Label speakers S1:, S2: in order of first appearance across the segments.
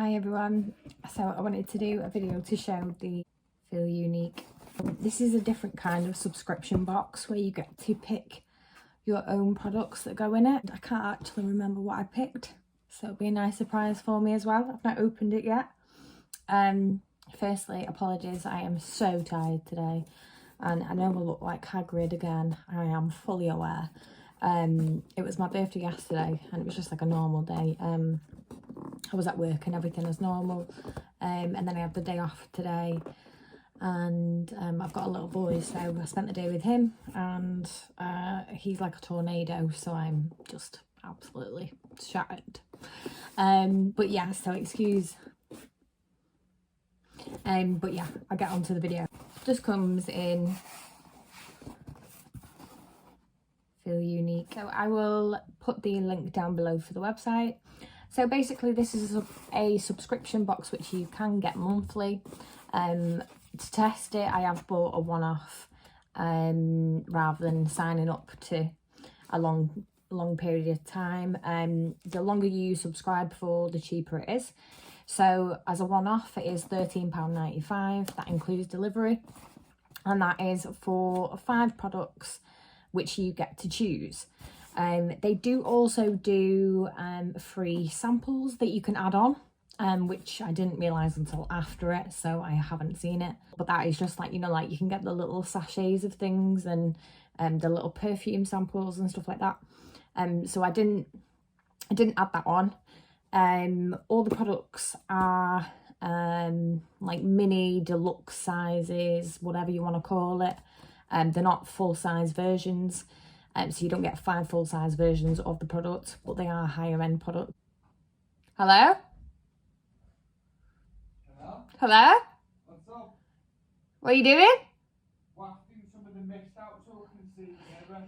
S1: Hi everyone, so I wanted to do a video to show the feelunique. This is a different kind of subscription box where you get to pick your own products that go in it. I can't actually remember what I picked, so it'll be a nice surprise for me as well. I've not opened it yet. Firstly, apologies, I am so tired today and I know I look like Hagrid again. I am fully aware. It was my birthday yesterday and it was just like a normal day. I was at work and everything as normal, and then I had the day off today, and I've got a little boy, so I spent the day with him, and he's like a tornado, so I'm just absolutely shattered. But yeah, so excuse. But yeah, I'll get on to the video. Just comes in feelunique. So I will put the link down below for the website. So basically this is a subscription box which you can get monthly. To test it, I have bought a one-off rather than signing up to a long period of time. The longer you subscribe for, the cheaper it is. So as a one-off, it is £13.95. That includes delivery, and that is for 5 products which you get to choose. They do also do free samples that you can add on, which I didn't realise until after it, so I haven't seen it. But that is just like, you know, like you can get the little sachets of things and the little perfume samples and stuff like that. So I didn't add that on. All the products are like mini, deluxe sizes, whatever you want to call it. They're not full-size versions. So you don't get 5 full-size versions of the product, but they are higher-end products. Hello?
S2: Hello?
S1: Hello?
S2: What's up?
S1: What are you doing?
S2: Wafting some of the mist out so I can see nearer.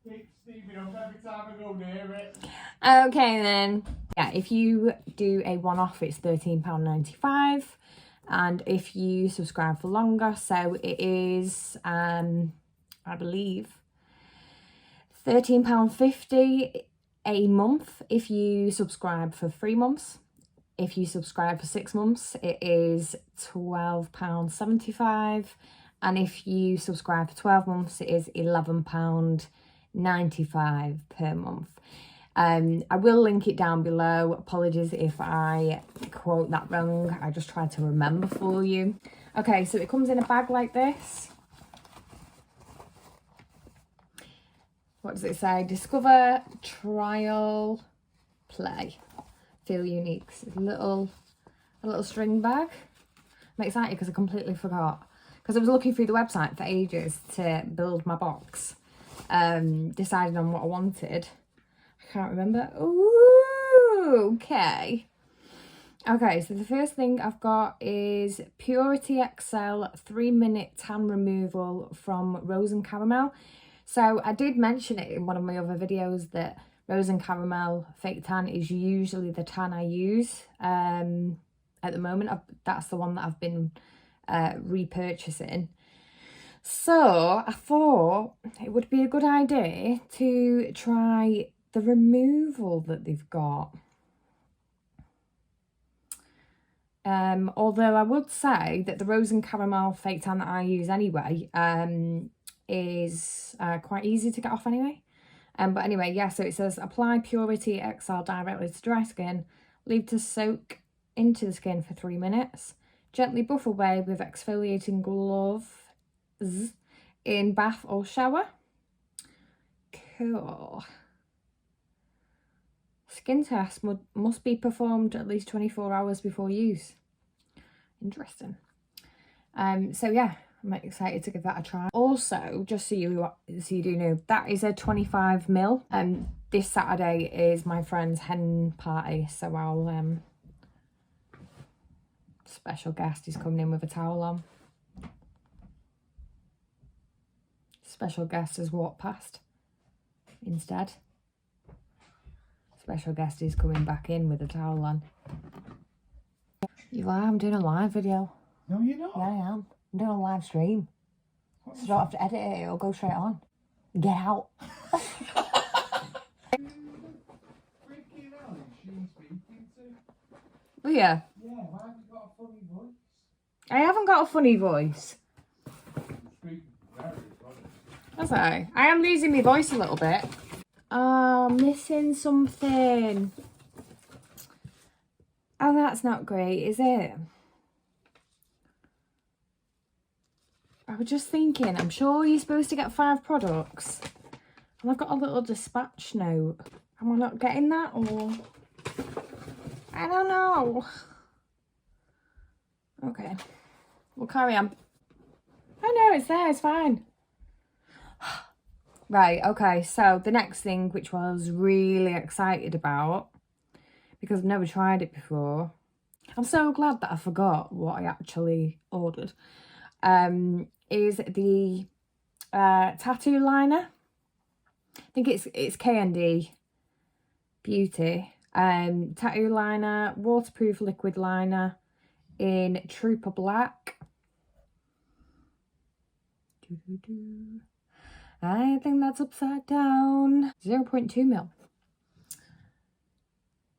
S2: Keep steaming up every time I go near it.
S1: Okay then. Yeah, if you do a one-off, it's £13.95. And if you subscribe for longer, so it is, I believe, £13.50 a month if you subscribe for 3 months. If you subscribe for 6 months, it is £12.75. And if you subscribe for 12 months, it is £11.95 per month. I will link it down below. Apologies if I quote that wrong. I just tried to remember for you. Okay, so it comes in a bag like this. What does it say? Discover, trial, play. Feelunique. It's a little string bag. I'm excited because I completely forgot. Because I was looking through the website for ages to build my box. Deciding on what I wanted. Can't remember. Ooh, okay. Okay, so the first thing I've got is Purity XL 3-minute tan removal from Rose and Caramel. So I did mention it in one of my other videos that Rose and Caramel fake tan is usually the tan I use at the moment. That's the one that I've been repurchasing. So I thought it would be a good idea to try the removal that they've got. Although I would say that the Rose and Caramel fake tan that I use anyway is quite easy to get off anyway. But anyway, yeah, so it says apply Purity XL directly to dry skin, leave to soak into the skin for 3 minutes, gently buff away with exfoliating gloves in bath or shower. Cool. Skin test must be performed at least 24 hours before use. Interesting. So yeah, I'm excited to give that a try. Also, just so you do know, that is a 25ml. This Saturday is my friend's hen party, so I'll special guest is coming in with a towel on. Special guest has walked past instead. Special guest is coming back in with a towel on. You are? I'm doing a live video.
S2: No, you're not.
S1: Yeah, I am. I'm doing a live stream. So I don't have to edit it, it'll go straight on. Get out.
S2: Freaking hell, she speaking to?
S1: Oh yeah.
S2: Yeah, why have you got a funny voice?
S1: I haven't got a funny voice.
S2: You speak very funny.
S1: That's I am losing my voice a little bit. Oh, missing something. Oh, that's not great, is it? I was just thinking, I'm sure you're supposed to get 5 products. And I've got a little dispatch note. Am I not getting that, or? I don't know. Okay. We'll carry on. Oh no, it's there, it's fine. Right, okay, so the next thing, which I was really excited about, because I've never tried it before. I'm so glad that I forgot what I actually ordered. Is the tattoo liner. I think it's K&D Beauty. Tattoo liner, waterproof liquid liner in Trooper Black. I think that's upside down. 0.2 mil.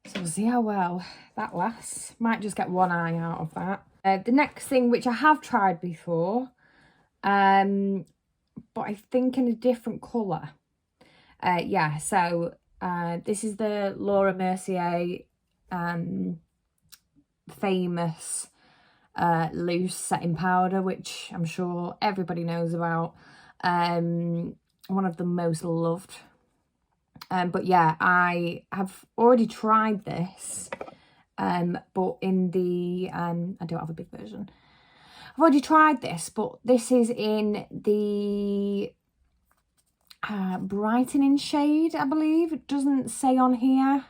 S1: So we'll see how well that lasts. Might just get one eye out of that. The next thing, which I have tried before, but I think in a different colour. Yeah, so this is the Laura Mercier famous loose setting powder, which I'm sure everybody knows about. One of the most loved. But yeah, I have already tried this, but in the I don't have a big version. I've already tried this, but this is in the brightening shade, I believe. It doesn't say on here.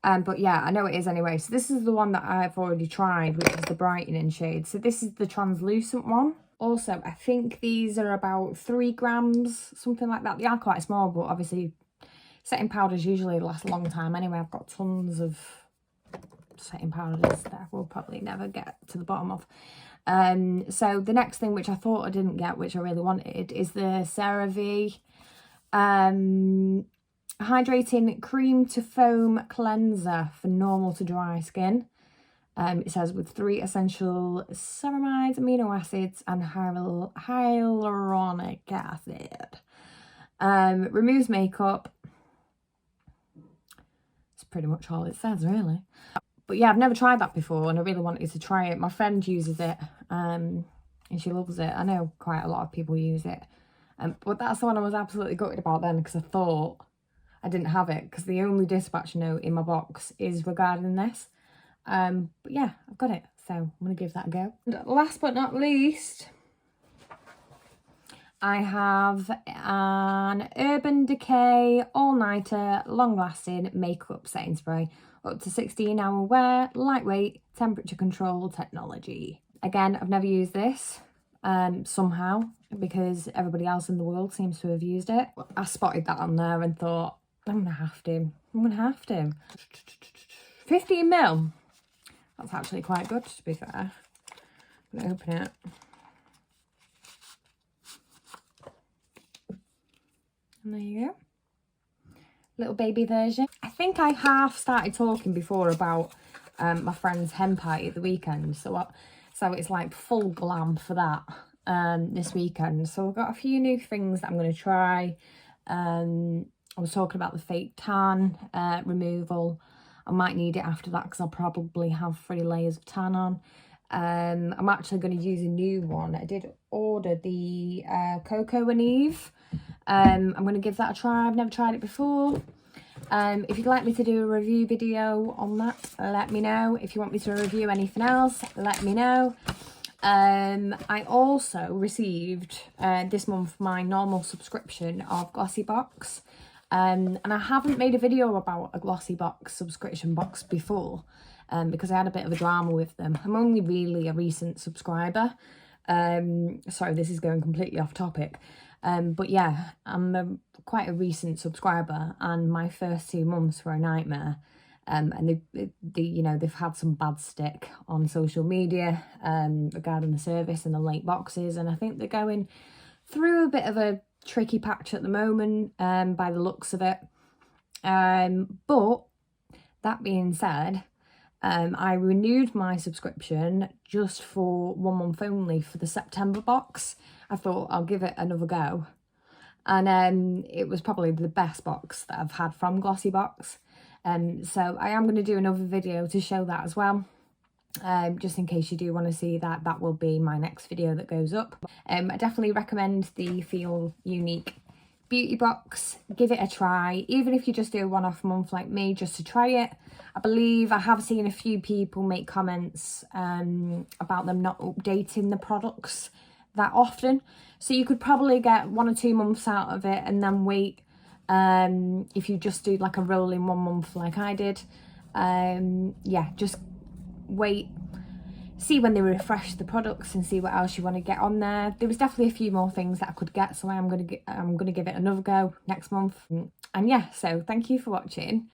S1: But yeah, I know it is anyway. So this is the one that I've already tried, which is the brightening shade. So this is the translucent one. Also, I think these are about 3 grams, something like that. They are quite small, but obviously setting powders usually last a long time anyway. I've got tons of setting powders that I will probably never get to the bottom of. So the next thing, which I thought I didn't get, which I really wanted, is the CeraVe Hydrating Cream to Foam Cleanser for normal to dry skin. It says with 3 essential ceramides, amino acids, and hyaluronic acid. Removes makeup. It's pretty much all it says, really. But yeah, I've never tried that before, and I really wanted to try it. My friend uses it, and she loves it. I know quite a lot of people use it. But that's the one I was absolutely gutted about then, because I thought I didn't have it, because the only dispatch note in my box is regarding this. But yeah, I've got it, so I'm going to give that a go. And last but not least, I have an Urban Decay all-nighter long-lasting makeup setting spray, up to 16-hour wear, lightweight, temperature control technology. Again, I've never used this somehow, because everybody else in the world seems to have used it. I spotted that on there and thought, I'm gonna have to. 15 mil. That's actually quite good, to be fair. I'm gonna open it. And there you go. Little baby version. I think I half started talking before about my friend's hen party at the weekend. So it's like full glam for that this weekend. So I've got a few new things that I'm going to try. I was talking about the fake tan removal. I might need it after that, because I'll probably have 3 layers of tan on. I'm actually going to use a new one. I did order the Coco and Eve. I'm going to give that a try. I've never tried it before. If you'd like me to do a review video on that, let me know. If you want me to review anything else, let me know. I also received this month my normal subscription of Glossy Box. And I haven't made a video about a Glossy Box subscription box before, because I had a bit of a drama with them. I'm only really a recent subscriber. Sorry, this is going completely off topic. But yeah, I'm quite a recent subscriber, and my first 2 months were a nightmare. And they've had some bad stick on social media regarding the service and the late boxes, and I think they're going through a bit of a tricky patch at the moment by the looks of it. But That being said, I renewed my subscription just for 1 month only for the September box. I thought I'll give it another go. And it was probably the best box that I've had from Glossybox. So I am going to do another video to show that as well. Just in case you do want to see that, that will be my next video that goes up. I definitely recommend the feelunique beauty box. Give it a try, even if you just do a one-off month like me, just to try it. I believe I have seen a few people make comments about them not updating the products that often, so you could probably get 1 or 2 months out of it and then wait if you just do like a rolling 1 month like I did. Yeah, just wait, see when they refresh the products and see what else you want to get on there. There was definitely a few more things that I could get, so I'm gonna give it another go next month. And yeah, so thank you for watching.